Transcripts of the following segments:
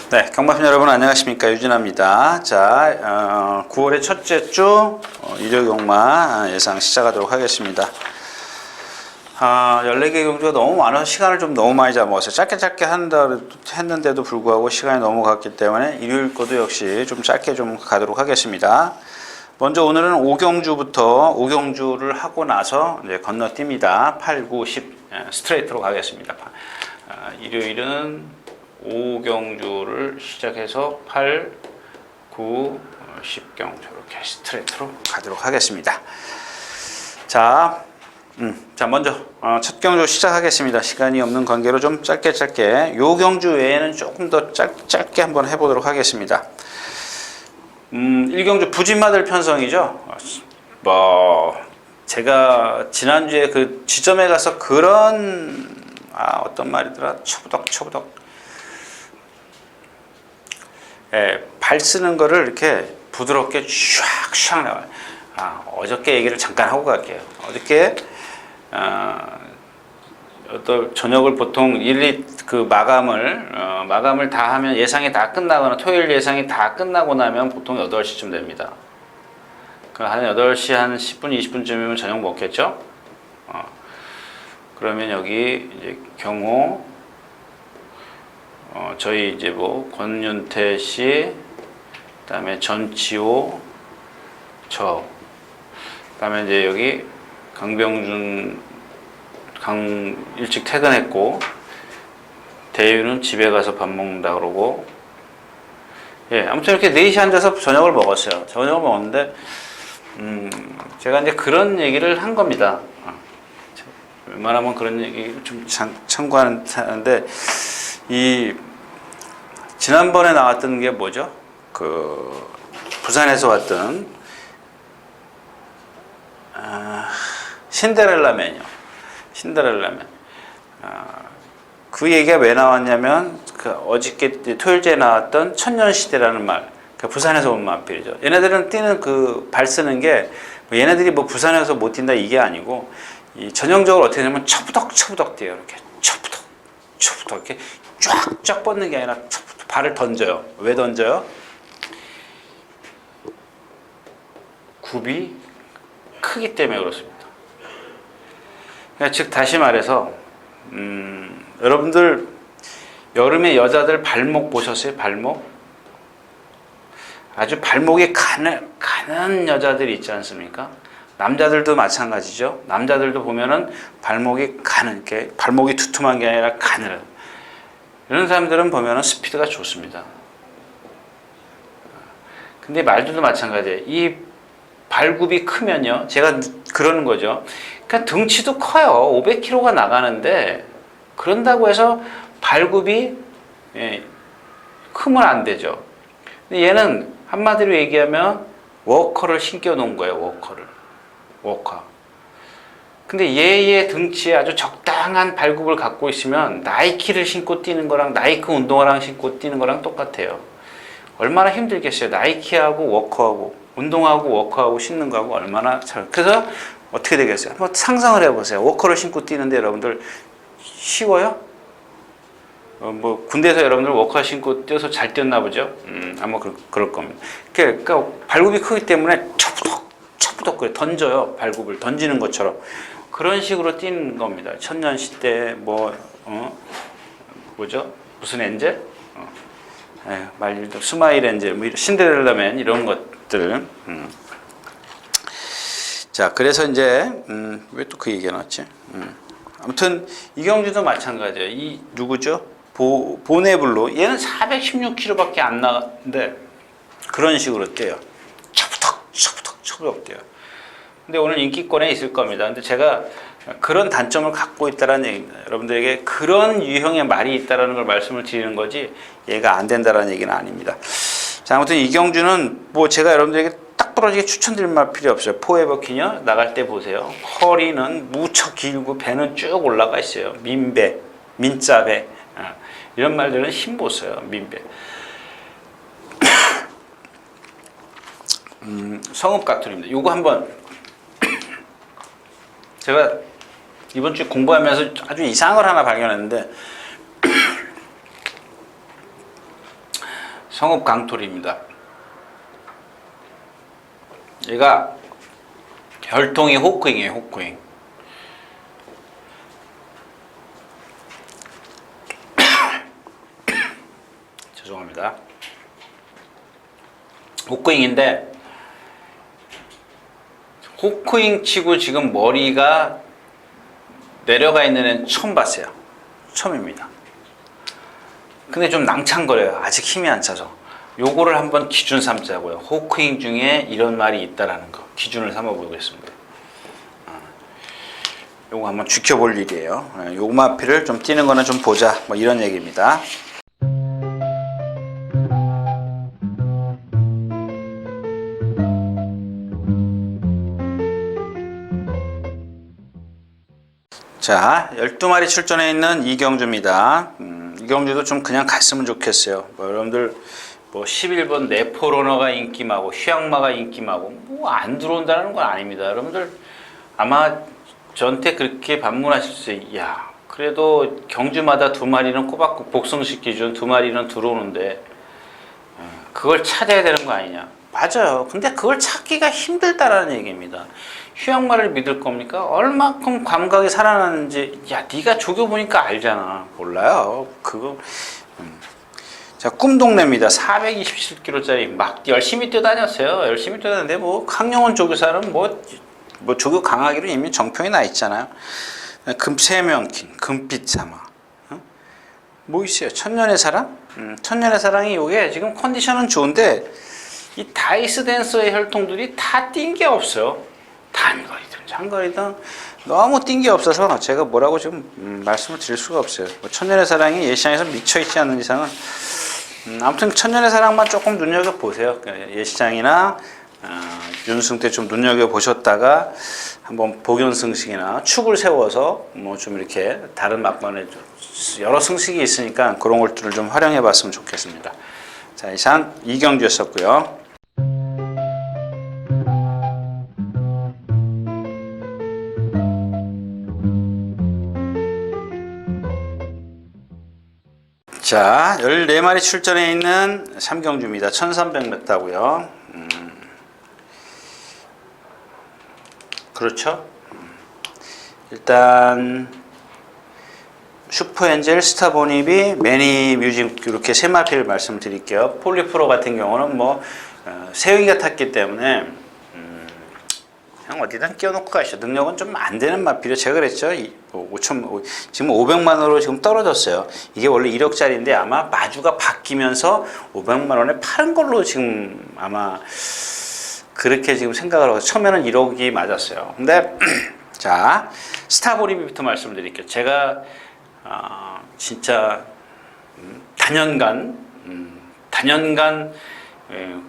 네, 경마팬 여러분 안녕하십니까, 유진아입니다. 자, 9월의 첫째 주 일요 경마 예상 시작하도록 하겠습니다. 14개 경주가 너무 많아서 시간을 좀 너무 많이 잡아서 짧게 했는데도 불구하고 시간이 너무 갔기 때문에 일요일 거도 역시 좀 짧게 좀 가도록 하겠습니다. 먼저 오늘은 5경주부터 5경주를 하고 나서 이제 건너뜁니다. 8, 9, 10 스트레이트로 가겠습니다. 일요일은 5경주를 시작해서 8, 9, 10경주 이렇게 스트레이트로 가도록 하겠습니다. 자, 먼저 첫 경주 시작하겠습니다. 시간이 없는 관계로 좀 짧게 요 경주 외에는 조금 더 짧게 한번 해보도록 하겠습니다. 1경주 부진마들 편성이죠. 제가 지난주에 그 지점에 가서 그런 어떤 말이더라, 처부덕 발 쓰는 거를 이렇게 부드럽게 쫙 나와요. 어저께 얘기를 잠깐 하고 갈게요. 어저께 어떤 저녁을 보통 그 마감을 다 하면 예상이 다 끝나거나 토요일 예상이 다 끝나고 나면 보통 8시쯤 됩니다. 한 8시 한 10분, 20분쯤이면 저녁 먹겠죠? 그러면 여기 이제 경호, 저희 이제 권윤태 씨, 그다음에 전치호, 그다음에 이제 여기 강병준 일찍 퇴근했고, 대유는 집에 가서 밥 먹는다 그러고, 아무튼 이렇게 4시 앉아서 저녁을 먹었어요. 저녁을 먹었는데, 제가 이제 그런 얘기를 한 겁니다. 웬만하면 그런 얘기 좀 참고하는데, 지난번에 나왔던 게 뭐죠? 부산에서 왔던, 신데렐라맨이요. 신데렐라맨. 그 얘기가 왜 나왔냐면, 어저께 토요일에 나왔던 천년시대라는 말, 부산에서 온 마필이죠. 얘네들은 뛰는 발 쓰는 게, 얘네들이 부산에서 못 뛴다 이게 아니고, 전형적으로 어떻게 되냐면, 처부덕 뛰어요. 이렇게. 처부덕. 이렇게 쫙 뻗는 게 아니라, 발을 던져요. 왜 던져요? 굽이 크기 때문에 그렇습니다. 그러니까 즉 다시 말해서 여러분들 여름에 여자들 발목 보셨어요? 발목? 아주 발목이 가는 여자들이 있지 않습니까? 남자들도 마찬가지죠. 남자들도 보면은 발목이 이렇게 발목이 두툼한 게 아니라 가늘어요. 이런 사람들은 보면은 스피드가 좋습니다. 근데 말들도 마찬가지예요. 이 발굽이 크면요, 제가 그러는 거죠. 그러니까 등치도 커요. 500kg가 나가는데, 그런다고 해서 발굽이 크면 안 되죠. 근데 얘는 한마디로 얘기하면 워커를 신겨 놓은 거예요. 워커. 근데 얘의 등치에 아주 적당한 발굽을 갖고 있으면 나이키를 신고 뛰는 거랑 나이키 운동화랑 신고 뛰는 거랑 똑같아요. 얼마나 힘들겠어요. 나이키하고 워커하고 운동하고 워커하고 신는 거하고 얼마나 그래서 어떻게 되겠어요? 한번 상상을 해보세요. 워커를 신고 뛰는데 여러분들 쉬워요? 군대에서 여러분들 워커 신고 뛰어서 잘 뛰었나 보죠? 아마 그럴 겁니다. 그러니까 발굽이 크기 때문에 처부덕 그래 던져요. 발굽을 던지는 것처럼 그런 식으로 뛰는 겁니다. 천년시대 뭐죠? 무슨 엔젤? 말일도 스마일 엔젤, 신데렐라맨 이런 것들. 자, 그래서 이제 왜 또 그 얘기가 나왔지? 아무튼 이경주도 마찬가지예요. 이 누구죠? 보네블로. 얘는 416kg밖에 안 나가는데 그런 식으로 뛰어요. 처부덕 뛰어요. 근데 오늘 인기권에 있을 겁니다. 근데 제가 그런 단점을 갖고 있다는 얘기입니다. 여러분들에게 그런 유형의 말이 있다는 걸 말씀을 드리는 거지, 얘가 안 된다는 얘기는 아닙니다. 자, 아무튼 이경주는 제가 여러분들에게 딱 부러지게 추천드릴 말 필요 없어요. 포에버 키녀 나갈 때 보세요. 허리는 무척 길고 배는 쭉 올라가 있어요. 민자배. 이런 말들은 힘 보세요. 민배. 성읍각투입니다. 요거 한번 제가 이번 주에 공부하면서 아주 이상한 걸 하나 발견했는데 성읍 강토리입니다. 얘가 혈통이 호크잉이에요. 호크잉. 죄송합니다. 호크잉인데 호크잉 치고 지금 머리가 내려가 있는 애는 처음 봤어요. 처음입니다. 근데 좀 낭창거려요. 아직 힘이 안 차서. 요거를 한번 기준 삼자고요. 호크잉 중에 이런 말이 있다라는 거 기준을 삼아 보겠습니다. 요거 한번 지켜볼 일이에요. 요 마피를 좀 뛰는 거는 좀 보자. 뭐 이런 얘기입니다. 자, 12마리 출전해 있는 이경주입니다. 이경주도 좀 그냥 갔으면 좋겠어요. 뭐 여러분들 뭐 11번 네포러너가 인기마고 휘양마가 인기마고 뭐 안 들어온다는 건 아닙니다. 여러분들 아마 저한테 그렇게 반문하실 수 있어요. 야, 그래도 경주마다 2마리는 꼬박꼬박 복성식 기준 2마리는 들어오는데 그걸 찾아야 되는 거 아니냐. 맞아요. 근데 그걸 찾기가 힘들다라는 얘기입니다. 휴양마를 믿을 겁니까? 얼마큼 감각이 살아나는지 야 네가 조교보니까 알잖아. 몰라요. 그거 자, 꿈동네입니다. 427km짜리 막 열심히 뛰어다녔어요. 열심히 뛰어다녔는데 뭐 강영원 조교사는 뭐 조교 강하기로 이미 정평이 나 있잖아요. 금세명킹, 금빛 사마. 뭐 있어요? 천년의 사랑? 천년의 사랑이 요게 지금 컨디션은 좋은데 이 다이스 댄서의 혈통들이 다 뛴 게 없어요. 단거리든 장거리든 너무 뛴 게 없어서 제가 뭐라고 지금 말씀을 드릴 수가 없어요. 뭐 천년의 사랑이 예시장에서 미쳐있지 않는 이상은 아무튼 천년의 사랑만 조금 눈여겨보세요. 예시장이나 윤승 때 좀 눈여겨보셨다가 한번 복연승식이나 축을 세워서 뭐 좀 이렇게 다른 막번에 여러 승식이 있으니까 그런 것들을 좀 활용해 봤으면 좋겠습니다. 자, 이상 이경주였었고요. 자, 14마리 출전해 있는 삼경주입니다. 1300m고요. 그렇죠. 일단 슈퍼엔젤, 스타보니비, 매니뮤직 이렇게 세 마피를 말씀드릴게요. 폴리프로 같은 경우는 뭐 세영이가 탔기 때문에 그냥 어디든 끼워놓고 가시죠. 능력은 좀 안 되는 마피로 제가 그랬죠. 5천 지금 500만 원으로 지금 떨어졌어요. 이게 원래 1억짜리인데 아마 마주가 바뀌면서 500만 원에 파는 걸로 지금 아마 그렇게 지금 생각을 하고 처음에는 1억이 맞았어요. 근데 자, 스타보리비부터 말씀드릴게요. 제가 진짜 단연간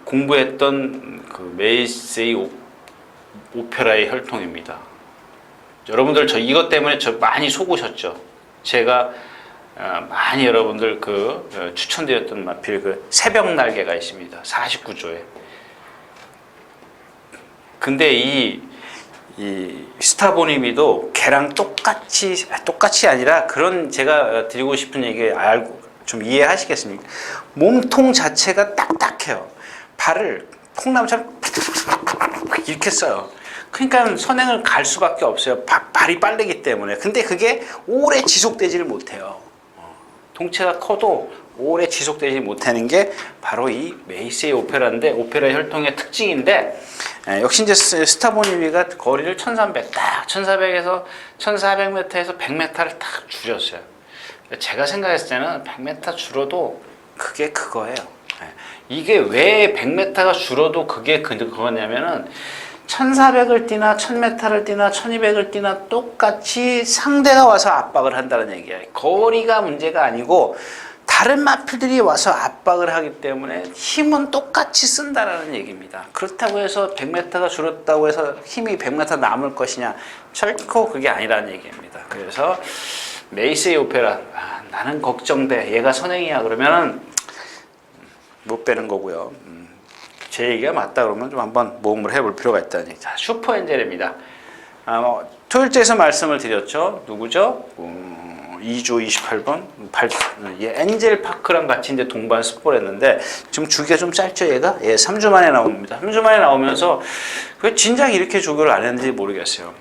공부했던 그 메이세이 오페라의 혈통입니다. 여러분들 저 이것 때문에 저 많이 속으셨죠. 제가 많이 여러분들 그 추천드렸던 마필 그 새벽 날개가 있습니다. 49조에. 근데 이 스타보니비도 걔랑 똑같이 아니라 그런 제가 드리고 싶은 얘기 알고 좀 이해하시겠습니까? 몸통 자체가 딱딱해요. 발을 콩나물처럼 이렇게 써요. 그러니까 선행을 갈 수밖에 없어요. 발이 빠르기 때문에. 근데 그게 오래 지속되지를 못해요. 동체가 커도 오래 지속되지 못하는 게 바로 이 메이세이 오페라인데 오페라 혈통의 특징인데 역시 이제 스타보니비가 거리를 1300, 딱 1400에서 1400m에서 100m를 딱 줄였어요. 제가 생각했을 때는 100m 줄어도 그게 그거예요. 이게 왜 100m가 줄어도 그게 그거냐면은 1400을 뛰나 1000m를 뛰나 1200을 뛰나 똑같이 상대가 와서 압박을 한다는 얘기예요. 거리가 문제가 아니고 다른 마필들이 와서 압박을 하기 때문에 힘은 똑같이 쓴다라는 얘기입니다. 그렇다고 해서 100m가 줄었다고 해서 힘이 100m 남을 것이냐? 결코 그게 아니라는 얘기입니다. 그래서 메이세이 오페라 나는 걱정돼. 얘가 선행이야. 그러면은 못 빼는 거고요. 제 얘기가 맞다 그러면 좀 한번 모험을 해볼 필요가 있다는 얘기. 자, 슈퍼엔젤입니다. 토요일째에서 말씀을 드렸죠. 누구죠? 2조 28번 얘 엔젤 파크랑 같이 이제 동반 스포를 했는데 지금 주기가 좀 짧죠 얘가? 예, 3주 만에 나옵니다. 3주 만에 나오면서 왜 진작 이렇게 조교를 안 했는지 모르겠어요.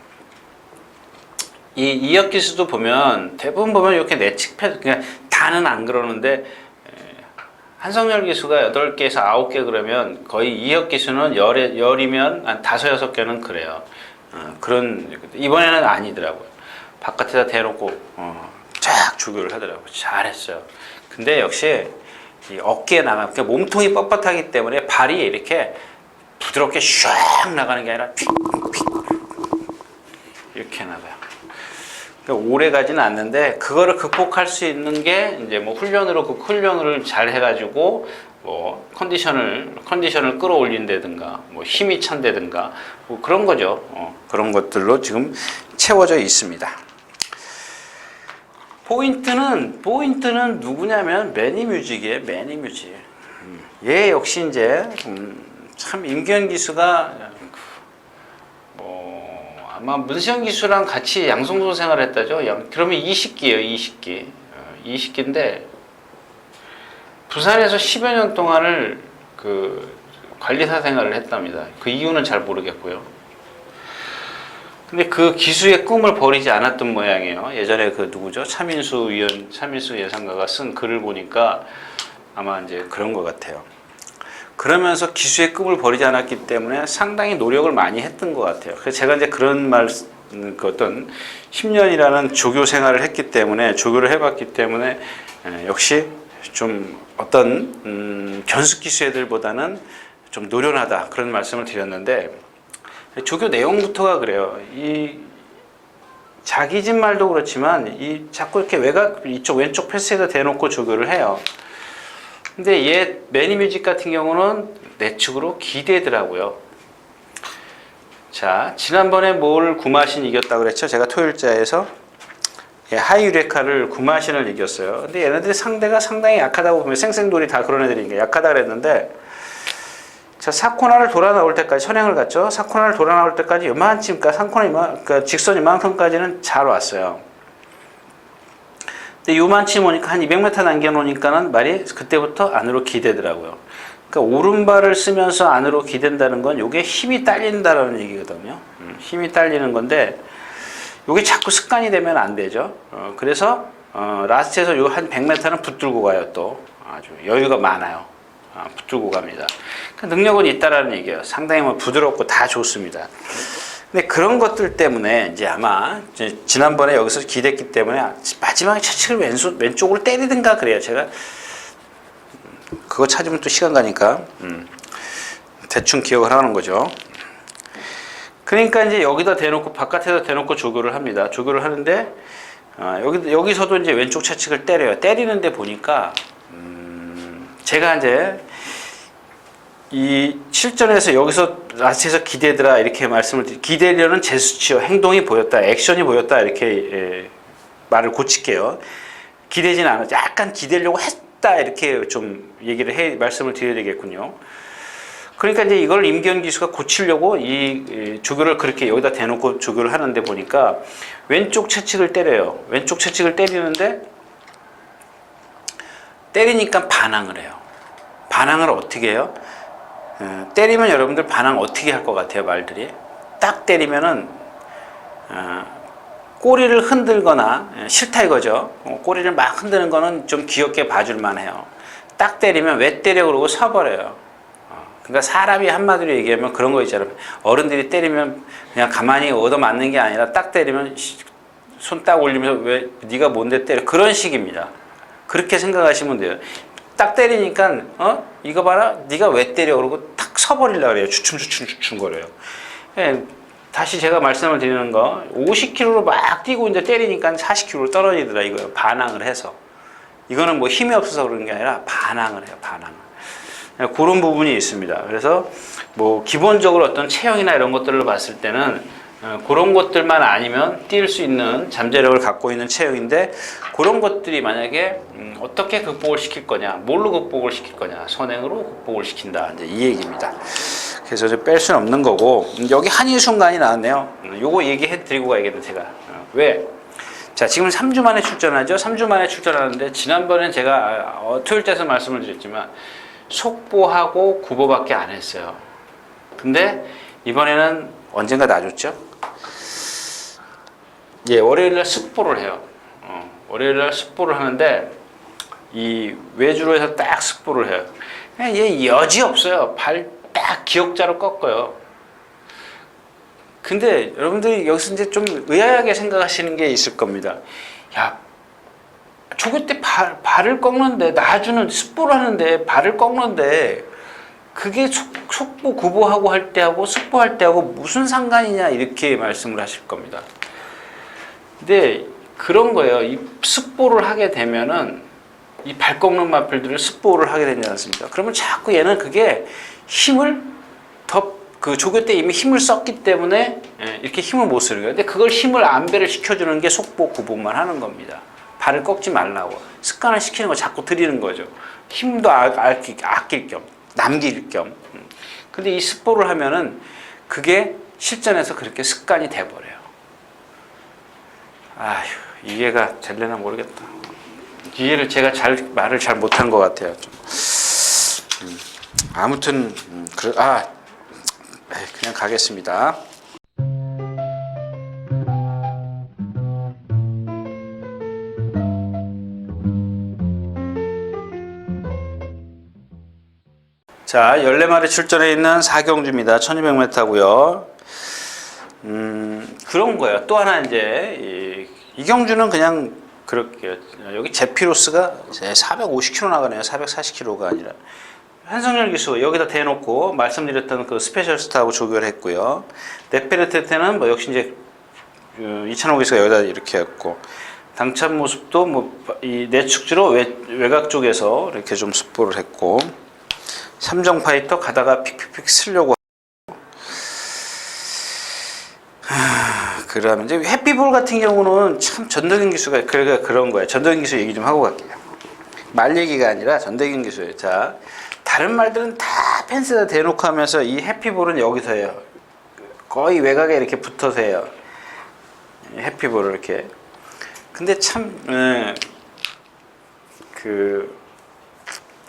이 이역 기수도 보면 대부분 보면 이렇게 내측 그냥 다는 안 그러는데 한성열 기수가 8개에서 9개 그러면 거의 이역 기수는 열이면 한 5, 6개는 그래요. 그런 이번에는 아니더라고요. 바깥에다 대놓고 쫙 조교를 하더라고요. 잘했어요. 근데 역시 이 어깨에 나가 그러니까 몸통이 뻣뻣하기 때문에 발이 이렇게 부드럽게 슉 나가는 게 아니라 휙휙 이렇게 나가요. 그러니까 오래 가지는 않는데 그거를 극복할 수 있는 게 이제 뭐 훈련으로 그 훈련을 잘 해가지고 뭐 컨디션을 끌어올린다든가 뭐 힘이 찬다든가 뭐 그런 거죠. 그런 것들로 지금 채워져 있습니다. 포인트는 누구냐면 매니뮤직이에요. 매니뮤직. 얘 역시 이제 참 임기현 기수가 아마 문세영 기수랑 같이 양성소 생활을 했다죠. 그러면 20기예요. 20기인데 부산에서 10여 년 동안을 그 관리사 생활을 했답니다. 그 이유는 잘 모르겠고요. 근데 그 기수의 꿈을 버리지 않았던 모양이에요. 예전에 그 누구죠? 차민수 예상가가 쓴 글을 보니까 아마 이제 그런 것 같아요. 그러면서 기수의 꿈을 버리지 않았기 때문에 상당히 노력을 많이 했던 것 같아요. 그래서 제가 이제 그런 그 어떤 10년이라는 조교 생활을 했기 때문에, 조교를 해봤기 때문에, 역시 좀 어떤, 견습 기수 애들보다는 좀 노련하다. 그런 말씀을 드렸는데, 조교 내용부터가 그래요. 자기 집 말도 그렇지만, 자꾸 이렇게 왼쪽 패스에다 대놓고 조교를 해요. 근데 얘 매니뮤직 같은 경우는 내측으로 기대더라고요. 자, 지난번에 뭘 구마신 이겼다고 그랬죠? 제가 토요일자에서 하이유레카를 구마신을 이겼어요. 근데 얘네들이 상대가 상당히 약하다고 보면 생생돌이 다 그런 애들이니까 약하다 그랬는데 자, 사코나를 돌아 나올 때까지 선행을 갔죠. 사코나를 돌아 나올 때까지 요만큼, 그러니까 직선 이만큼까지는 잘 왔어요. 근데 요만치 오니까 한 200m 남겨놓으니까는 말이 그때부터 안으로 기대더라고요. 그러니까 오른발을 쓰면서 안으로 기댄다는 건 요게 힘이 딸린다는 얘기거든요. 힘이 딸리는 건데 요게 자꾸 습관이 되면 안 되죠. 그래서 라스트에서 요 한 100m는 붙들고 가요. 또 아주 여유가 많아요. 붙들고 갑니다. 그러니까 능력은 있다라는 얘기예요. 상당히 뭐 부드럽고 다 좋습니다. 근데 그런 것들 때문에 이제 아마 지난번에 여기서 기댔기 때문에 마지막에 채찍을 왼쪽으로 때리든가 그래요. 제가 그거 찾으면 또 시간 가니까 대충 기억을 하는 거죠. 그러니까 이제 여기다 대놓고 바깥에다 대놓고 조교를 합니다. 조교를 하는데 여기서도 이제 왼쪽 채찍을 때려요. 때리는데 보니까 제가 이제 이 실전에서 여기서 라스트에서 기대더라 이렇게 말씀을 기대려는 제스처 행동이 보였다 액션이 보였다 이렇게 말을 고칠게요. 기대진 않았죠. 약간 기대려고 했다 이렇게 좀 말씀을 드려야 되겠군요. 그러니까 이제 이걸 임기현 기수가 고치려고 이 조교를 그렇게 여기다 대놓고 조교를 하는데 보니까 왼쪽 채찍을 때려요. 왼쪽 채찍을 때리는데 때리니까 반항을 해요. 반항을 어떻게 해요? 때리면 여러분들 반항 어떻게 할 것 같아요? 말들이 딱 때리면은 꼬리를 흔들거나 싫다 이거죠. 꼬리를 막 흔드는 거는 좀 귀엽게 봐줄만 해요. 딱 때리면 왜 때려 그러고 서버려요. 그러니까 사람이 한마디로 얘기하면 그런 거 있잖아요. 어른들이 때리면 그냥 가만히 얻어맞는 게 아니라 딱 때리면 손 딱 올리면서 왜 네가 뭔데 때려 그런 식입니다. 그렇게 생각하시면 돼요. 딱 때리니까 이거 봐라 네가 왜 때려 그러고 탁 서버리려고 그래요. 주춤 거려요. 다시 제가 말씀을 드리는 거 50km로 막 뛰고 이제 때리니까 40km로 떨어지더라 이거예요. 반항을 해서 이거는 뭐 힘이 없어서 그런 게 아니라 반항을 해요. 반항을 그런 부분이 있습니다. 그래서 뭐 기본적으로 어떤 체형이나 이런 것들을 봤을 때는 그런 것들만 아니면 뛸 수 있는 잠재력을 갖고 있는 체형인데 그런 것들이 만약에 어떻게 극복을 시킬 거냐, 뭘로 극복을 시킬 거냐, 선행으로 극복을 시킨다. 이제 이 얘기입니다. 그래서 이제 뺄 수는 없는 거고 여기 한일 순간이 나왔네요. 요거 얘기해 드리고 가야겠네 제가. 왜? 자, 지금 3주 만에 출전하죠. 3주 만에 출전하는데 지난번엔 제가 토요일 때서 말씀을 드렸지만 속보하고 구보밖에 안 했어요. 근데 이번에는 언젠가 놔줬죠. 예, 월요일날 숙보를 해요. 월요일날 숙보를 하는데 이 외주로 해서 딱 숙보를 해요. 그냥 얘 여지 없어요. 발 딱 기역자로 꺾어요. 근데 여러분들이 여기서 이제 좀 의아하게 생각하시는 게 있을 겁니다. 야, 조교 때 발을 꺾는데, 나주는 숙보를 하는데 발을 꺾는데 그게 속보 구보하고 할 때하고 숙보할 때하고 무슨 상관이냐, 이렇게 말씀을 하실 겁니다. 근데 그런 거예요. 이 숙보를 하게 되면은 이 발 꺾는 마필들을 숙보를 하게 되지 않습니까? 그러면 자꾸 얘는 그게 힘을 그 조교 때 이미 힘을 썼기 때문에 이렇게 힘을 못 쓰는 거예요. 근데 그걸 힘을 안배를 시켜주는 게 속보 구보만 하는 겁니다. 발을 꺾지 말라고 습관을 시키는 거 자꾸 드리는 거죠. 힘도 아낄 겸, 남길 겸. 근데 이 숙보를 하면은 그게 실전에서 그렇게 습관이 돼버려요. 아휴, 이해가 될려나 모르겠다. 이해를 제가 말을 잘 못한 것 같아요. 좀. 아무튼 그냥 가겠습니다. 자, 14마리 출전해 있는 사경주입니다. 1200m고요. 그런 거예요. 또 하나 이제 이 경주는 그냥 그렇게 여기 제피로스가 450km 나가네요. 440km가 아니라. 한성열 기수 여기다 대놓고 말씀드렸던 그 스페셜스타하고 조교를 했고요. 네페르테테는 뭐 역시 이제 이찬호 기수가 여기다 이렇게 했고, 당찬 모습도 뭐 이 내축지로 외곽 쪽에서 이렇게 좀 숙보를 했고, 삼정 파이터 가다가 픽픽픽 쓰려고. 그러면 이제 해피볼 같은 경우는 참 전덕인 기수가 그런 거예요. 전덕인 기수 얘기 좀 하고 갈게요. 말 얘기가 아니라 전덕인 기수예요. 자, 다른 말들은 다 펜스에다 대놓고 하면서 이 해피볼은 여기서 해요. 거의 외곽에 이렇게 붙어서 해요. 해피볼을 이렇게. 근데 참,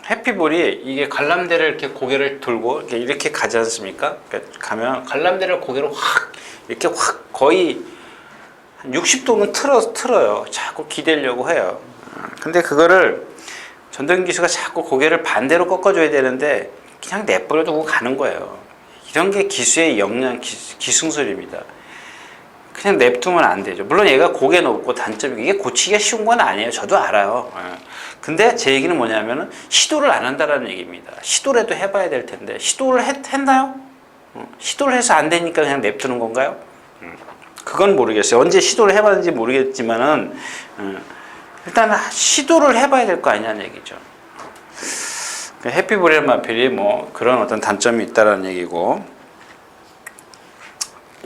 해피볼이 이게 관람대를 이렇게 고개를 들고 이렇게 가지 않습니까? 그러니까 가면 관람대를 고개를 이렇게 거의 한 60도는 틀어요. 자꾸 기대려고 해요. 근데 그거를 전덕인 기수가 자꾸 고개를 반대로 꺾어줘야 되는데 그냥 내버려 두고 가는 거예요. 이런 게 기수의 역량, 기승술입니다. 그냥 냅두면 안 되죠. 물론 얘가 고개 높고 단점이 이게 고치기가 쉬운 건 아니에요. 저도 알아요. 근데 제 얘기는 뭐냐면은 시도를 안 한다라는 얘기입니다. 시도라도 해봐야 될 텐데 시도를 했나요? 시도를 해서 안 되니까 그냥 냅두는 건가요? 그건 모르겠어요. 언제 시도를 해봤는지 모르겠지만은 일단 시도를 해봐야 될 거 아니냐는 얘기죠. 해피볼이란 마필이 뭐 그런 어떤 단점이 있다라는 얘기고,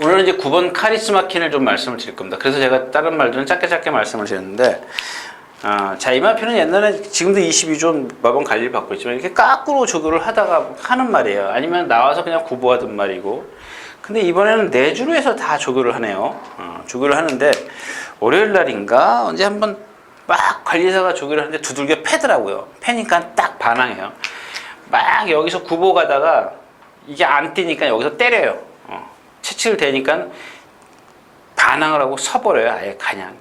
오늘은 이제 9번 카리스마 킨을 좀 말씀을 드릴 겁니다. 그래서 제가 다른 말들은 짧게 말씀을 드렸는데, 자, 이 마필은 옛날에 지금도 22조 마번 관리를 받고 있지만 이렇게 까꾸로 조교를 하다가 하는 말이에요. 아니면 나와서 그냥 구보하던 말이고, 근데 이번에는 내주로 해서 다 조교를 하네요. 조교를 하는데 월요일 날인가 언제 한번 막 관리사가 조교를 하는데 두들겨 패더라고요. 패니까 딱 반항해요. 막 여기서 구보 가다가 이게 안 뛰니까 여기서 때려요. 채찍을 대니까 반항을 하고 서버려요. 아예 그냥.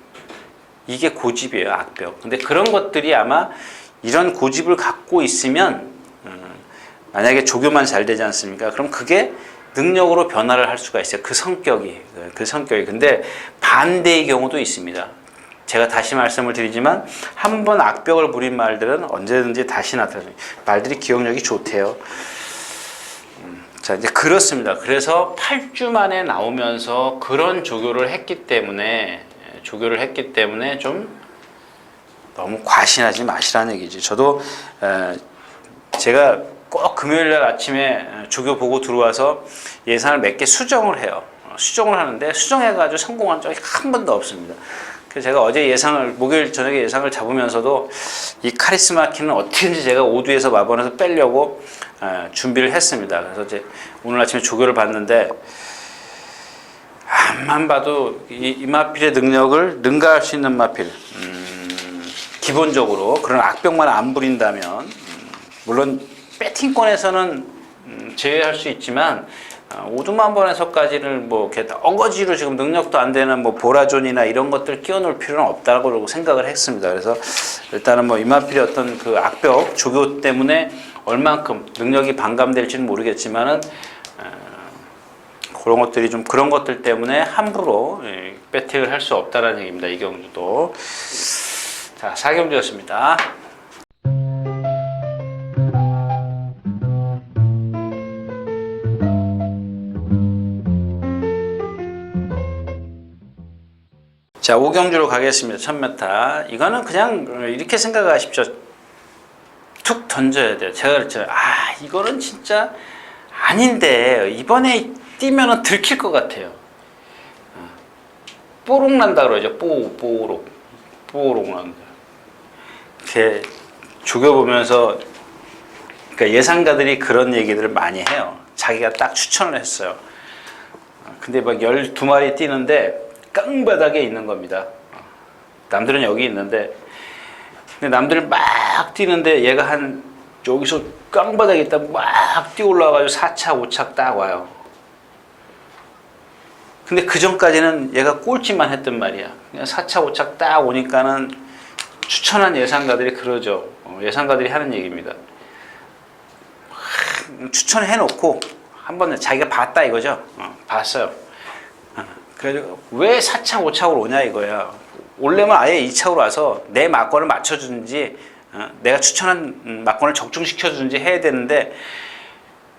이게 고집이에요. 악병. 근데 그런 것들이 아마 이런 고집을 갖고 있으면 만약에 조교만 잘 되지 않습니까? 그럼 그게 능력으로 변화를 할 수가 있어요. 그 성격이. 근데 반대의 경우도 있습니다. 제가 다시 말씀을 드리지만 한 번 악벽을 부린 말들은 언제든지 다시 나타나요. 말들이 기억력이 좋대요. 자, 이제 그렇습니다. 그래서 8주 만에 나오면서 그런 조교를 했기 때문에 좀 너무 과신하지 마시라는 얘기지. 저도 제가 꼭 금요일날 아침에 조교 보고 들어와서 예상을 몇 개 수정을 해요. 수정을 하는데 수정해가지고 성공한 적이 한 번도 없습니다. 그래서 제가 어제 목요일 저녁에 예상을 잡으면서도 이 카리스마 키는 어떻게든지 제가 오두에서 마번에서 빼려고 준비를 했습니다. 그래서 이제 오늘 아침에 조교를 봤는데, 암만 봐도 이 마필의 능력을 능가할 수 있는 마필. 기본적으로 그런 악병만 안 부린다면, 물론 배팅권에서는 제외할 수 있지만, 오두만 번에서까지는 뭐 이렇게 어거지로 지금 능력도 안 되는 뭐 보라존이나 이런 것들 끼워놓을 필요는 없다고 생각을 했습니다. 그래서 일단은 뭐 이마필의 어떤 그 악벽 조교 때문에 얼만큼 능력이 반감될지는 모르겠지만은 그런 것들이 좀 그런 것들 때문에 함부로 배팅을 할 수 없다라는 얘기입니다. 이 경주도. 자, 4경주였습니다. 자, 5경주로 가겠습니다. 1000m. 이거는 그냥 이렇게 생각하십시오. 툭 던져야 돼요. 제가 그랬죠. 이거는 진짜 아닌데 이번에 뛰면은 들킬 것 같아요. 뽀록 난다 그러죠. 뽀록 난다. 이렇게 죽여보면서, 그러니까 예상가들이 그런 얘기들을 많이 해요. 자기가 딱 추천을 했어요. 근데 막 12마리 뛰는데 깡바닥에 있는 겁니다. 남들은 여기 있는데, 근데 남들 막 뛰는데 얘가 한 여기서 깡바닥에 있다 막 뛰어 올라와가지고 4차, 5차 딱 와요. 근데 그 전까지는 얘가 꼴찌만 했단 말이야. 그냥 4차, 5차 딱 오니까는 추천한 예상가들이 그러죠. 예상가들이 하는 얘기입니다. 추천해놓고 한번 자기가 봤다 이거죠. 봤어요. 그래서 왜 4차, 5차로 오냐 이거야. 올려면 아예 2차로 와서 내 막건을 맞춰주든지 내가 추천한 막건을 적중시켜주든지 해야 되는데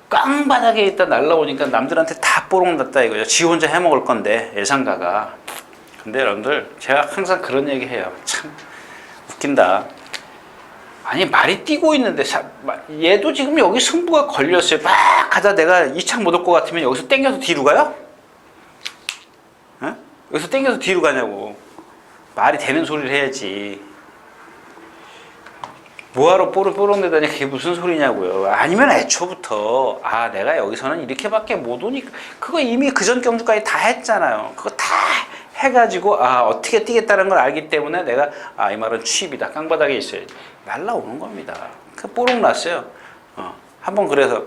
깡바닥에 있다 날라오니까 남들한테 다 뽀록 났다 이거죠. 지 혼자 해먹을 건데 예상가가. 근데 여러분들 제가 항상 그런 얘기 해요. 참 웃긴다. 아니 말이 뛰고 있는데 얘도 지금 여기 승부가 걸렸어요. 막 가다 내가 2차 못 올 것 같으면 여기서 땡겨서 뒤로 가요? 여기서 땡겨서 뒤로 가냐고. 말이 되는 소리를 해야지. 뭐하러 뽀록 내다니 그게 무슨 소리냐고요. 아니면 애초부터 내가 여기서는 이렇게밖에 못 오니까 그거 이미 그전 경주까지 다 했잖아요. 그거 다 해가지고 어떻게 뛰겠다는 걸 알기 때문에 내가 이 말은 취입이다. 깡바닥에 있어야지. 날라오는 겁니다. 그 뽀록 났어요. 한번 그래서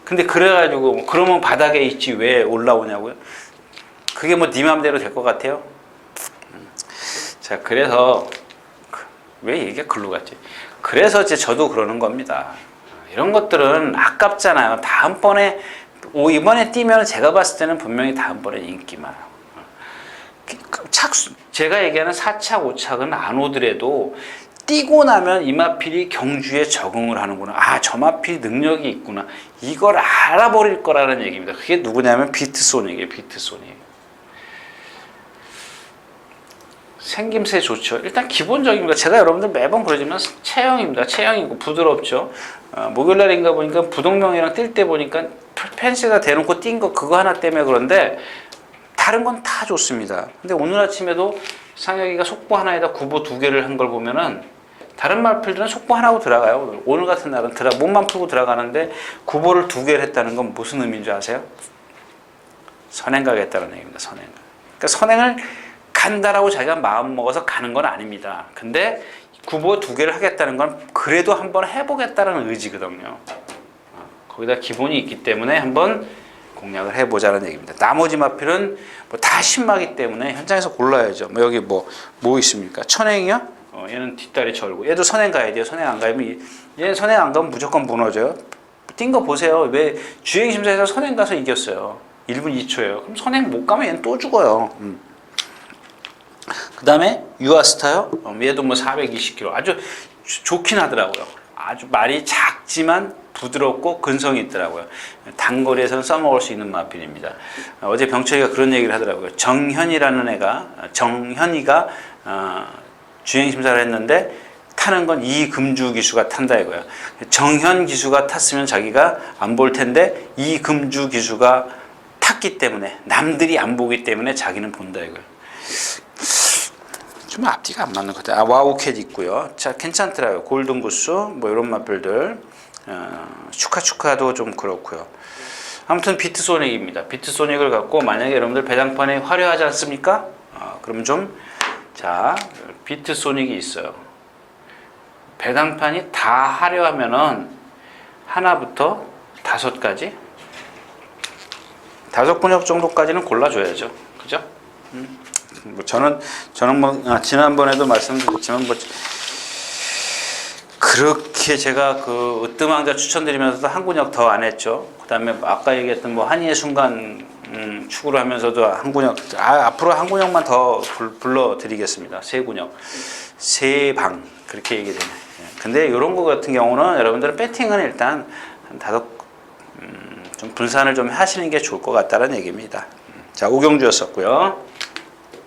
근데 그래가지고 그러면 바닥에 있지 왜 올라오냐고요. 그게 뭐 네 맘대로 될 것 같아요? 자, 그래서 왜 얘기가 글로 갔지? 그래서 저도 그러는 겁니다. 이런 것들은 아깝잖아요. 다음번에 이번에 뛰면 제가 봤을 때는 분명히 다음번에 인기 많아요. 제가 얘기하는 4차, 5차는 안 오더라도 뛰고 나면 이 마필이 경주에 적응을 하는구나. 저 마필이 능력이 있구나. 이걸 알아버릴 거라는 얘기입니다. 그게 누구냐면 비트소닉이에요. 비트소닉. 생김새 좋죠. 일단 기본적입니다. 제가 여러분들 매번 그러지만 체형입니다. 체형이고 부드럽죠. 목요일날인가 보니까 부동명이랑 뛸 때 보니까 펜스에다 대놓고 뛴 거 그거 하나 때문에 그런데 다른 건 다 좋습니다. 근데 오늘 아침에도 상혁이가 속보 하나에다 구보 2개를 한 걸 보면은 다른 마필들은 속보 하나고 들어가요. 오늘 같은 날은 몸만 풀고 들어가는데 구보를 2개를 했다는 건 무슨 의미인 줄 아세요? 선행 가겠다는 얘기입니다. 선행. 그러니까 선행을 간다라고 자기가 마음 먹어서 가는 건 아닙니다. 근데 구보 2개를 하겠다는 건 그래도 한번 해보겠다는 의지거든요. 거기다 기본이 있기 때문에 한번 공략을 해보자는 얘기입니다. 나머지 마필은 다 신마기 때문에 현장에서 골라야죠. 여기 뭐 있습니까? 천행이요? 얘는 뒷다리 절고. 얘도 선행 가야 돼요. 선행 안 가면 얘는 선행 안 가면 무조건 무너져요. 뛴 거 보세요. 왜 주행심사에서 선행 가서 이겼어요. 1분 2초예요. 그럼 선행 못 가면 얘는 또 죽어요. 그 다음에 유아스타요. 얘도 420kg. 아주 좋긴 하더라고요. 아주 말이 작지만 부드럽고 근성이 있더라고요. 단거리에서는 써먹을 수 있는 마필입니다. 어제 병철이가 그런 얘기를 하더라고요. 정현이가 주행심사를 했는데 타는 건 이금주 기수가 탄다 이거예요. 정현 기수가 탔으면 자기가 안 볼 텐데 이금주 기수가 탔기 때문에 남들이 안 보기 때문에 자기는 본다 이거예요. 좀 앞뒤가 안 맞는 것 같아요. 와우캣 있고요. 자, 괜찮더라고요. 골든구스 이런 맛별들. 축하도 좀 그렇고요. 아무튼 비트소닉입니다. 비트소닉을 갖고 만약에 여러분들 배당판에 화려하지 않습니까? 그러면 좀, 자, 비트소닉이 있어요. 배당판이 다 화려하면은 하나부터 5가지? 5근역 정도까지는 골라줘야죠. 그죠? 뭐 저는 뭐, 지난번에도 말씀드렸지만, 뭐, 그렇게 제가 그 으뜸왕자 추천드리면서도 한 근역 더 안 했죠. 그 다음에 아까 얘기했던 뭐 한이의 순간 축구를 하면서도 한 근역, 앞으로 한 근역만 더 불러드리겠습니다. 3근역, 3방 그렇게 얘기되네. 근데 이런 거 같은 경우는 여러분들은 배팅은 일단 한 좀 분산을 좀 하시는 게 좋을 것 같다는 얘기입니다. 자, 오경주였었고요.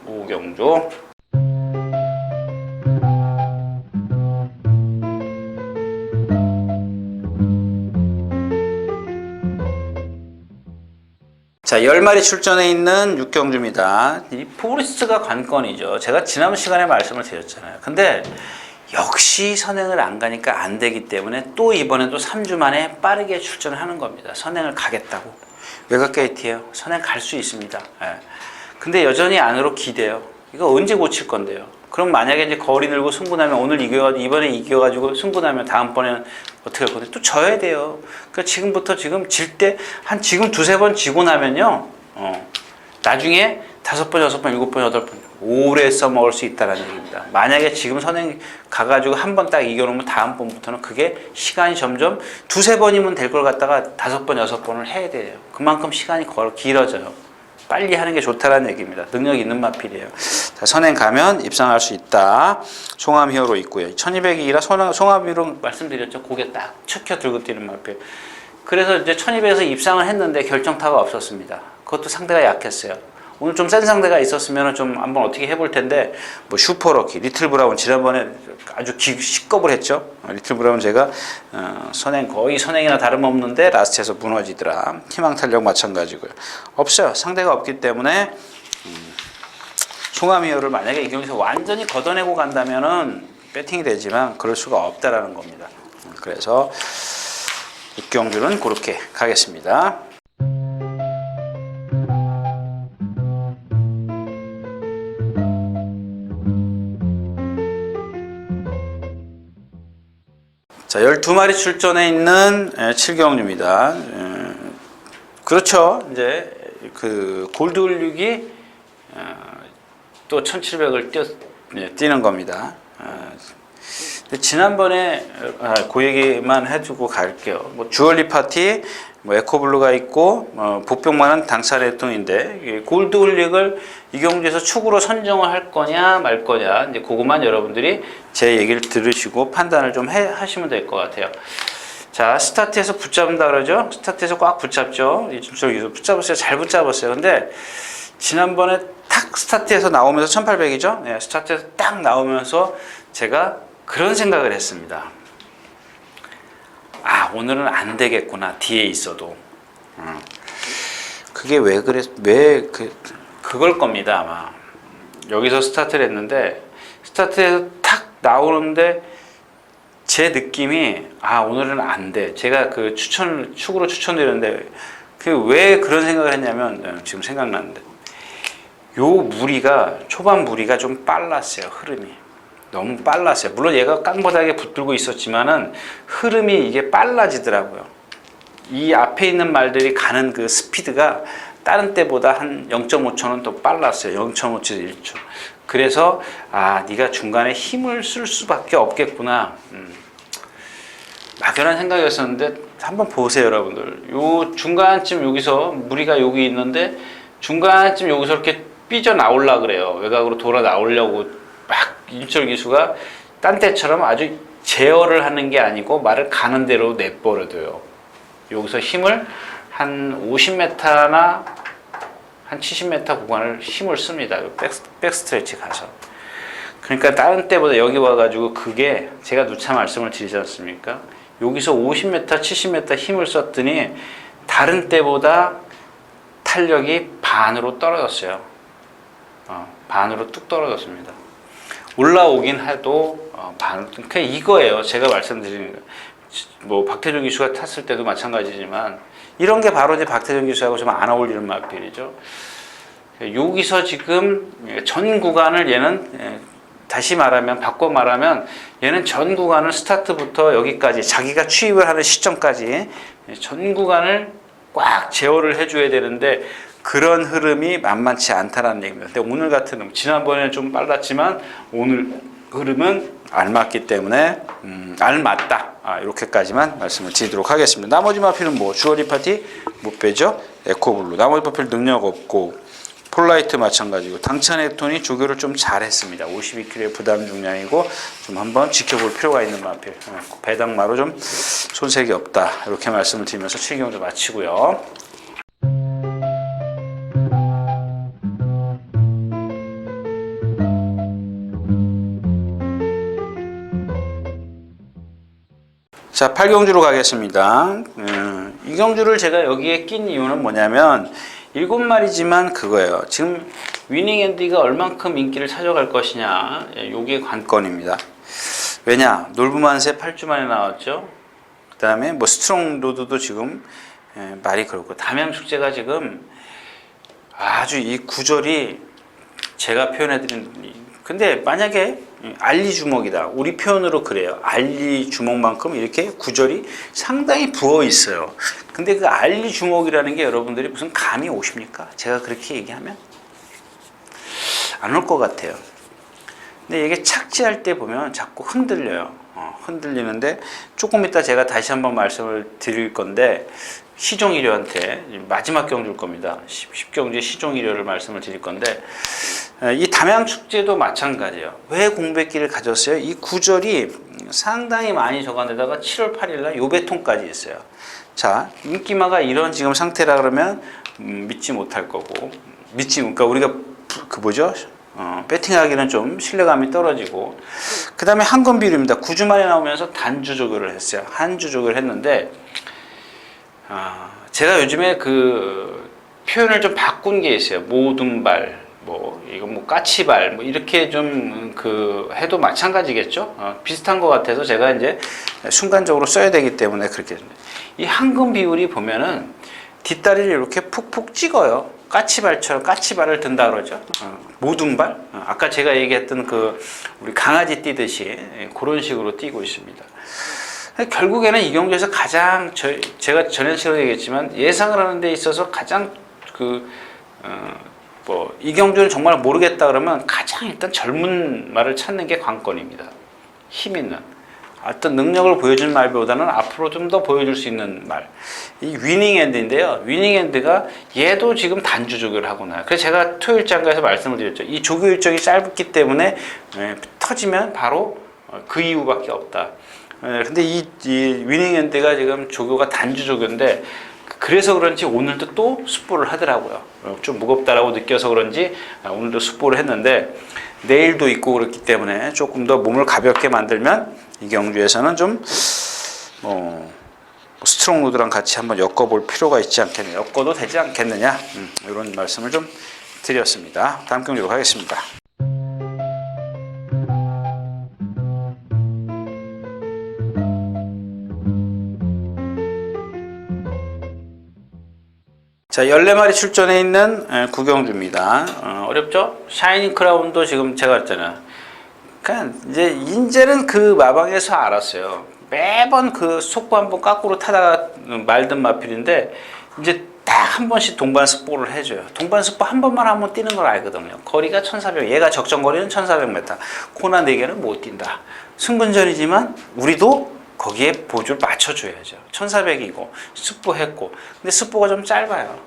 오경주. 자, 10마리 출전해 있는 육경주입니다. 이 포레스트가 관건이죠. 제가 지난 시간에 말씀을 드렸잖아요. 근데 역시 선행을 안 가니까 안 되기 때문에 또 이번에도 3주 만에 빠르게 출전을 하는 겁니다. 선행을 가겠다고. 외곽 게이트예요. 선행 갈 수 있습니다. 예. 근데 여전히 안으로 기대요. 이거 언제 고칠 건데요? 그럼 만약에 이제 거리 늘고 승부나면 오늘 이번에 이겨가지고 승부나면 다음번에는 어떻게 할 건데? 또 져야 돼요. 그러니까 지금부터 지금 질 때 지금 2-3번 지고 나면요. 나중에 5번, 6번, 7번, 8번 오래 써먹을 수 있다는 얘기입니다. 만약에 지금 선행 가가지고 한 번 딱 이겨놓으면 다음번부터는 그게 시간이 점점 2-3번이면 될 걸 갖다가 5번, 6번을 해야 돼요. 그만큼 시간이 길어져요. 빨리 하는 게 좋다는 얘기입니다. 능력 있는 마필이에요. 자, 선행 가면 입상할 수 있다. 송암 히어로 있고요. 1200이라 송암 히어로 말씀드렸죠. 고개 딱 척혀 들고 뛰는 마필. 그래서 이제 1200에서 입상을 했는데 결정타가 없었습니다. 그것도 상대가 약했어요. 오늘 좀 센 상대가 있었으면 좀 한번 어떻게 해볼 텐데, 뭐 슈퍼러키, 리틀 브라운 지난번에 아주 식겁을 했죠. 리틀 브라운 제가 거의 선행이나 다름없는데 라스트에서 무너지더라. 희망 탄력 마찬가지고요. 없어요. 상대가 없기 때문에 송암이어를 만약에 이 경기에서 완전히 걷어내고 간다면은 배팅이 되지만 그럴 수가 없다라는 겁니다. 그래서 육경주는 그렇게 가겠습니다. 자, 12마리 출전해 있는 7경주입니다. 그렇죠. 이제 그 골드올육이 또 1700을 뛰는 겁니다. 지난번에 그 얘기만 해주고 갈게요. 뭐 주얼리 파티, 뭐 에코블루가 있고 복병만은 당차 대통인데 골드올릭을 이 경주에서 축으로 선정을 할 거냐 말 거냐 이제 그것만 여러분들이 제 얘기를 들으시고 판단을 좀 하시면 될 것 같아요. 자, 스타트에서 붙잡는다 그러죠. 스타트에서 꽉 붙잡죠. 이쪽에서 붙잡았어요. 잘 붙잡았어요. 근데 지난번에 탁 스타트에서 나오면서 1800이죠. 네, 스타트에서 딱 나오면서 제가 그런 생각을 했습니다. 오늘은 안 되겠구나. 뒤에 있어도. 그게 왜 그걸 겁니다, 아마. 여기서 스타트를 했는데, 스타트에서 탁 나오는데, 제 느낌이, 오늘은 안 돼. 제가 그 축으로 추천드렸는데, 왜 그런 생각을 했냐면, 지금 생각나는데, 초반 무리가 좀 빨랐어요, 흐름이. 너무 빨랐어요. 물론 얘가 깡바닥에 붙들고 있었지만은 흐름이 이게 빨라지더라고요. 이 앞에 있는 말들이 가는 그 스피드가 다른 때보다 한 0.5초는 더 빨랐어요. 0.5초, 1초. 그래서 네가 중간에 힘을 쓸 수밖에 없겠구나. 막연한 생각이었었는데 한번 보세요, 여러분들. 요 중간쯤 여기서 무리가 여기 있는데 중간쯤 여기서 이렇게 삐져 나오려 그래요. 외곽으로 돌아 나오려고. 막 임철 기수가 딴 때처럼 아주 제어를 하는 게 아니고 말을 가는 대로 내버려둬요. 여기서 힘을 한 50m나 한 70m 구간을 힘을 씁니다. 백스트레치 가서. 그러니까 다른 때보다 여기 와가지고 그게 제가 누차 말씀을 드리지 않습니까? 여기서 50m, 70m 힘을 썼더니 다른 때보다 탄력이 반으로 떨어졌어요. 반으로 뚝 떨어졌습니다. 올라오긴 해도 그냥 이거예요. 제가 말씀드리는 거. 뭐 박태준 기수가 탔을 때도 마찬가지지만 이런 게 바로 이제 박태준 기수하고 좀 안 어울리는 마필이죠. 여기서 지금 전 구간을 얘는 다시 말하면 바꿔 말하면 얘는 전 구간을 스타트부터 여기까지 자기가 취입을 하는 시점까지 전 구간을 꽉 제어를 해줘야 되는데 그런 흐름이 만만치 않다라는 얘기입니다. 근데 오늘 같은 흐름, 지난번에는 좀 빨랐지만 오늘 흐름은 알맞기 때문에 알맞다. 이렇게까지만 말씀을 드리도록 하겠습니다. 나머지 마필은 뭐 주어리 파티 못 빼죠. 에코블루. 나머지 마필 능력 없고 폴라이트 마찬가지고 당찬액톤이 조교를 좀 잘했습니다. 52kg의 부담 중량이고 좀 한번 지켜볼 필요가 있는 마필. 배당마로 좀 손색이 없다. 이렇게 말씀을 드리면서 7경주 마치고요. 자, 8경주로 가겠습니다. 이 경주를 제가 여기에 낀 이유는 뭐냐면 7마리지만 그거예요. 지금 위닝앤디가 얼만큼 인기를 찾아갈 것이냐, 이게 관건입니다. 왜냐, 놀부만세 8주 만에 나왔죠. 그 다음에 뭐 스트롱로드도 지금 말이 그렇고 담양축제가 지금 아주 이 구절이 제가 표현해드린, 근데 만약에 알리주먹이다. 우리 표현으로 그래요. 알리주먹만큼 이렇게 구절이 상당히 부어 있어요. 근데 그 알리주먹이라는 게 여러분들이 무슨 감이 오십니까? 제가 그렇게 얘기하면? 안 올 것 같아요. 근데 이게 착지할 때 보면 자꾸 흔들려요. 흔들리는데 조금 이따 제가 다시 한번 말씀을 드릴 건데 시종일효한테 마지막 경주일 겁니다. 10경주의 시종일효를 말씀을 드릴 건데 이 담양축제도 마찬가지예요. 왜 공백기를 가졌어요? 이 구절이 상당히 많이 적어내다가 7월 8일날 요배통까지 있어요. 자, 인기마가 이런 지금 상태라 그러면 믿지 못할 거고 그러니까 우리가 그 뭐죠? 배팅하기는 좀 신뢰감이 떨어지고 그 다음에 한건 비율입니다. 9주 만에 나오면서 단주 조교를 했어요. 한주 조교를 했는데 제가 요즘에 그 표현을 좀 바꾼 게 있어요. 모든발 뭐 이건 뭐 까치발 뭐 이렇게 좀 그 해도 마찬가지겠죠. 비슷한 것 같아서 제가 이제 순간적으로 써야 되기 때문에 그렇게 이 한금 비율이 보면은 뒷다리를 이렇게 푹푹 찍어요. 까치발처럼 까치발을 든다 그러죠. 모든발 아까 제가 얘기했던 그 우리 강아지 뛰듯이 그런 식으로 뛰고 있습니다. 결국에는 이 경주에서 가장 제가 전에 시간에 얘기했지만 예상을 하는 데 있어서 가장 이 경주는 정말 모르겠다 그러면 가장 일단 젊은 말을 찾는 게 관건입니다. 힘 있는 어떤 능력을 보여주는 말보다는 앞으로 좀 더 보여줄 수 있는 말. 이 위닝핸드인데요. 위닝핸드가 얘도 지금 단주 조교를 하고 나요. 그래서 제가 토요일장가에서 말씀을 드렸죠. 이 조교 일정이 짧기 때문에 터지면 바로 그 이유밖에 없다. 근데 이 위닝핸드가 지금 조교가 단주 조교인데 그래서 그런지 오늘도 또 숫보를 하더라고요. 좀 무겁다라고 느껴서 그런지 오늘도 숫보를 했는데 내일도 있고 그렇기 때문에 조금 더 몸을 가볍게 만들면 이 경주에서는 좀 스트롱 로드랑 같이 한번 엮어볼 필요가 있지 않겠느냐, 엮어도 되지 않겠느냐, 이런 말씀을 좀 드렸습니다. 다음 경주로 가겠습니다. 자, 14마리 출전해 있는 구경주입니다. 어렵죠? 샤이닝 크라운도 지금 제가 했잖아요. 그러니까 이제는 그 마방에서 알았어요. 매번 그 속보 한번 까꾸로 타다가 말든 마필인데 이제 딱 한 번씩 동반 습보를 해줘요. 동반 습보 한 번만 한번 뛰는 걸 알거든요. 거리가 1400, 얘가 적정 거리는 1400m. 코나 4개는 못 뛴다. 승분전이지만 우리도 거기에 보조를 맞춰줘야죠. 1400이고 습보했고 근데 습보가 좀 짧아요.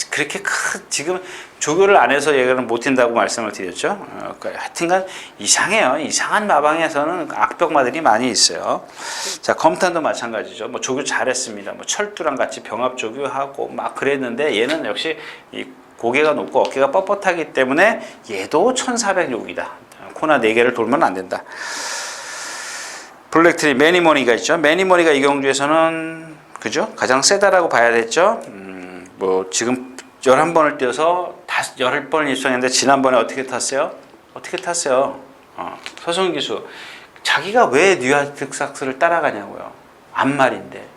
그렇게 지금 조교를 안 해서 얘가는 못 뛴다고 말씀을 드렸죠. 하여튼간 이상해요. 이상한 마방에서는 악벽마들이 많이 있어요. 자, 검탄도 마찬가지죠. 뭐 조교 잘했습니다. 뭐 철두랑 같이 병합 조교하고 막 그랬는데 얘는 역시 이 고개가 높고 어깨가 뻣뻣하기 때문에 얘도 1400욕이다. 코나 4개를 돌면 안 된다. 블랙트리 매니머니가 있죠. 매니머니가 이 경주에서는 그죠? 가장 세다라고 봐야 됐죠. 뭐 지금 11번을 뛰어서 10번을 입성했는데 지난번에 어떻게 탔어요? 서승훈 기수 자기가 왜 뉴아트 삭스를 따라가냐고요. 앞말인데.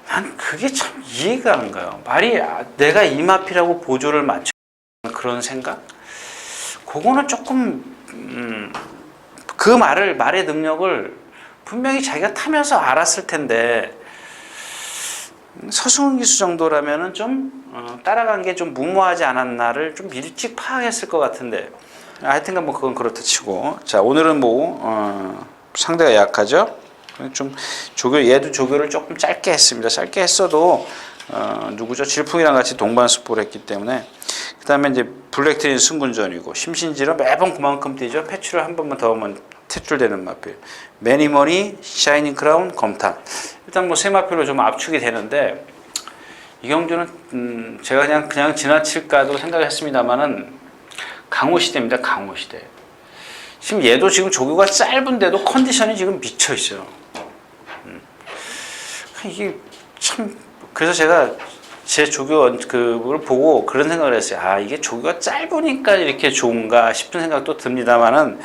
난 그게 참 이해가 안 가요. 말이 내가 이마피라고 보조를 맞춰 그런 생각? 그거는 조금 그 말의 능력을 분명히 자기가 타면서 알았을 텐데 서승훈 기수 정도라면은 좀 따라간 게 좀 무모하지 않았나를 좀 일찍 파악했을 것 같은데 하여튼간 뭐 그건 그렇다 치고 자 오늘은 뭐 상대가 약하죠. 좀 얘도 조교를 조금 짧게 했습니다. 짧게 했어도 누구죠? 질풍이랑 같이 동반습보를 했기 때문에 그 다음에 이제 블랙트린 승군전이고 심신지로 매번 그만큼 뛰죠. 패출을 한 번만 더 하면 퇴출되는 마필. 매니머니, 샤이닝 크라운, 검탄. 일단 뭐 세 마필로 좀 압축이 되는데 이 경주는 제가 그냥 지나칠까도 생각했습니다만은 강호시대입니다. 강호시대. 지금 얘도 지금 조교가 짧은데도 컨디션이 지금 미쳐 있어요. 이게 참 그래서 제가 제 조교 그걸 보고 그런 생각을 했어요. 아 이게 조교가 짧으니까 이렇게 좋은가 싶은 생각도 듭니다만은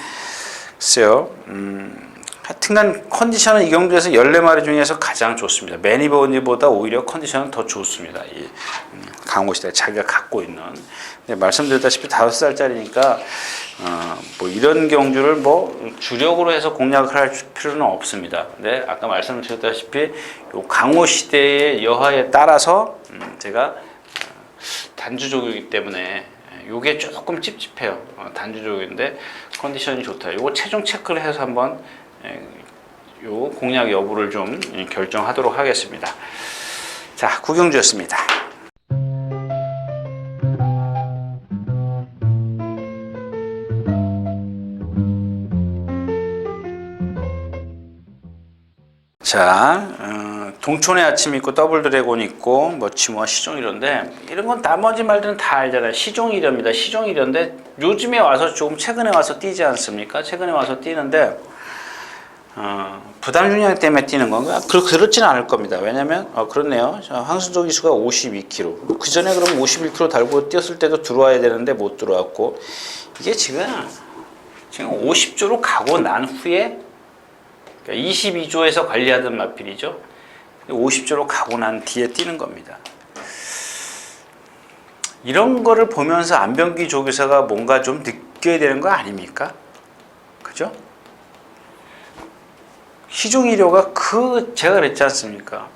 글쎄요. 하여튼간 컨디션은 이 경주에서 14마리 중에서 가장 좋습니다. 매니버니보다 오히려 컨디션은 더 좋습니다. 이 강호시대 자기가 갖고 있는. 말씀드렸다시피 5살짜리니까 뭐 이런 경주를 뭐 주력으로 해서 공략을 할 필요는 없습니다. 근데 아까 말씀드렸다시피 요 강호시대의 여하에 따라서 제가 단주족이기 때문에 요게 조금 찝찝해요. 단주족인데 컨디션이 좋다. 요거 체중 체크를 해서 한번 요 공략 여부를 좀 결정하도록 하겠습니다. 자, 구경주였습니다. 자, 동촌의 아침 있고 더블 드래곤 있고 머치모와 시종이련데 이런 건 나머지 말들은 다 알잖아요. 시종이련입니다. 시종이련데 요즘에 와서 조금 최근에 와서 뛰지 않습니까? 최근에 와서 뛰는데 부담 중량 때문에 뛰는 건가? 그렇지는 않을 겁니다. 왜냐면 그렇네요. 황순조 기수가 52kg. 그 전에 그럼 51kg 달고 뛰었을 때도 들어와야 되는데 못 들어왔고 이게 지금 50조로 가고 난 후에 22조에서 관리하던 마필이죠. 50조로 가고 난 뒤에 뛰는 겁니다. 이런 거를 보면서 안병기 조교사가 뭔가 좀 느껴야 되는 거 아닙니까? 그죠? 시종이료가 제가 그랬지 않습니까?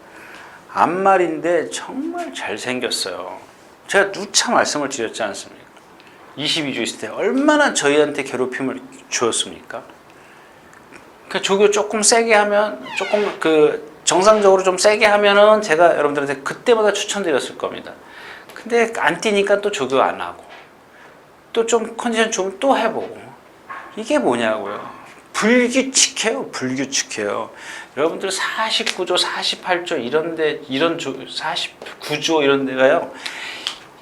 앞말인데 정말 잘생겼어요. 제가 누차 말씀을 드렸지 않습니까? 22조 있을 때 얼마나 저희한테 괴롭힘을 주었습니까? 그 조교 조금 세게 하면 조금 정상적으로 좀 세게 하면은 제가 여러분들한테 그때마다 추천드렸을 겁니다. 근데 안 뛰니까 또 조교 안 하고 또 좀 컨디션 좋으면 또 해보고 이게 뭐냐고요. 불규칙해요. 불규칙해요. 여러분들 49조, 48조 이런데 이런 49조 이런 데가요.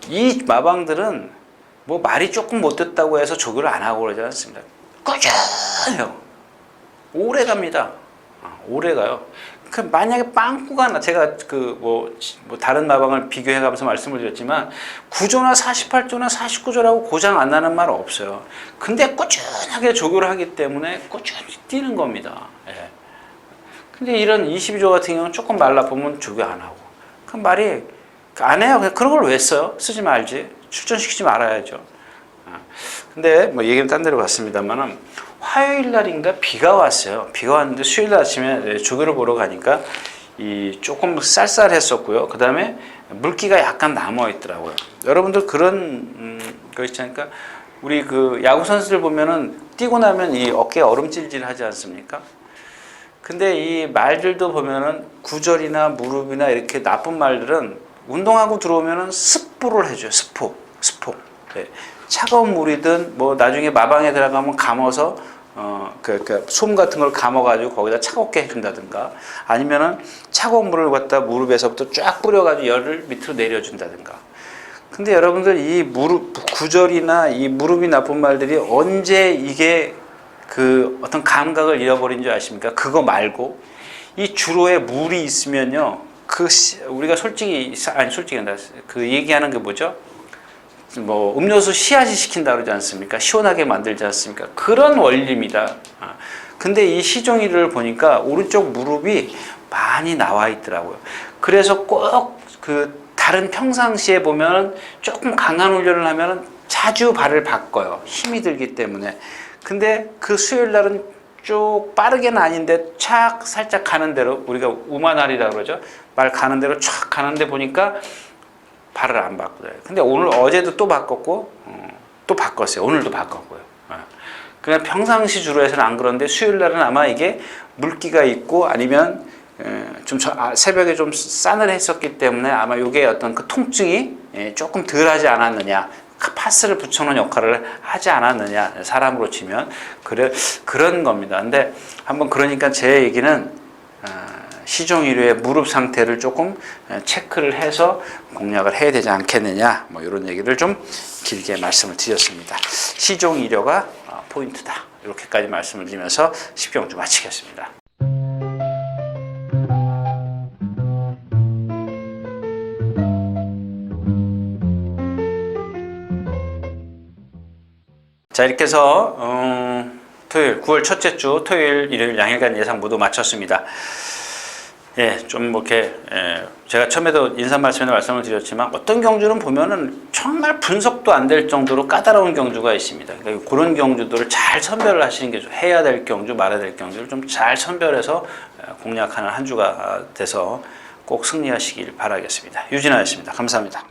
이 마방들은 뭐 말이 조금 못됐다고 해서 조교를 안 하고 그러지 않습니다. 꾸준해요. 오래 갑니다. 오래 가요. 만약에 빵꾸가 제가 뭐 다른 마방을 비교해가면서 말씀을 드렸지만 9조나 48조나 49조라고 고장 안 나는 말 없어요. 근데 꾸준하게 조교를 하기 때문에 꾸준히 뛰는 겁니다. 예. 근데 이런 22조 같은 경우는 조금 말라보면 조교 안 하고. 그 말이 안 해요. 그런 걸 왜 써요? 쓰지 말지. 출전시키지 말아야죠. 근데 뭐 얘기는 딴 데로 갔습니다만은 화요일 날인가 비가 왔어요. 비가 왔는데 수요일 아침에 조교를 보러 가니까 조금 쌀쌀했었고요. 그 다음에 물기가 약간 남아 있더라고요. 여러분들 그런 거 있지 않습니까? 우리 야구 선수들 보면은 뛰고 나면 이 어깨 얼음찔질 하지 않습니까? 근데 이 말들도 보면은 구절이나 무릎이나 이렇게 나쁜 말들은 운동하고 들어오면은 스포를 해줘요. 스포. 네. 차가운 물이든 뭐 나중에 마방에 들어가면 감아서 솜 같은 걸 감아가지고 거기다 차갑게 해준다든가 아니면은 차가운 물을 갖다 무릎에서부터 쫙 뿌려가지고 열을 밑으로 내려준다든가. 근데 여러분들 이 구절이나 이 무릎이 나쁜 말들이 언제 이게 어떤 감각을 잃어버린 줄 아십니까? 그거 말고 이 주로에 물이 있으면요. 우리가 솔직히 얘기하는 게 뭐죠? 뭐 음료수 시아지 시킨다 그러지 않습니까? 시원하게 만들지 않습니까? 그런 원리입니다. 근데 이 시종일을 보니까 오른쪽 무릎이 많이 나와 있더라고요. 그래서 꼭 그 다른 평상시에 보면 조금 강한 훈련을 하면 자주 발을 바꿔요. 힘이 들기 때문에. 근데 그 수요일 날은 쭉 빠르게는 아닌데 착 살짝 가는 대로, 우리가 우마날이라고 그러죠. 발 가는 대로 촥 가는데 보니까 발을 안 바꿔요. 근데 오늘 어제도 또 바꿨고 또 바꿨어요. 오늘도 바꿨고요. 그냥 평상시 주로 해서는 안 그런데 수요일 날은 아마 이게 물기가 있고 아니면 좀 새벽에 좀 싸늘했었기 때문에 아마 이게 어떤 그 통증이 조금 덜하지 않았느냐, 파스를 붙여놓은 역할을 하지 않았느냐, 사람으로 치면 그런 겁니다. 근데 한번 그러니까 제 얘기는 시종일유의 무릎 상태를 조금 체크를 해서 공략을 해야 되지 않겠느냐, 뭐 이런 얘기를 좀 길게 말씀을 드렸습니다. 시종일유가 포인트다. 이렇게까지 말씀을 드리면서 10경주 마치겠습니다. 자, 이렇게 해서 토요일 9월 첫째 주 토요일 일요일 양일간 예상 모두 마쳤습니다. 예, 좀 이렇게 제가 처음에도 인사 말씀에도 말씀을 드렸지만 어떤 경주는 보면은 정말 분석도 안 될 정도로 까다로운 경주가 있습니다. 그러니까 그런 경주들을 잘 선별을 하시는 게 해야 될 경주, 말아야 될 경주를 좀 잘 선별해서 공략하는 한 주가 돼서 꼭 승리하시길 바라겠습니다. 유진아였습니다. 감사합니다.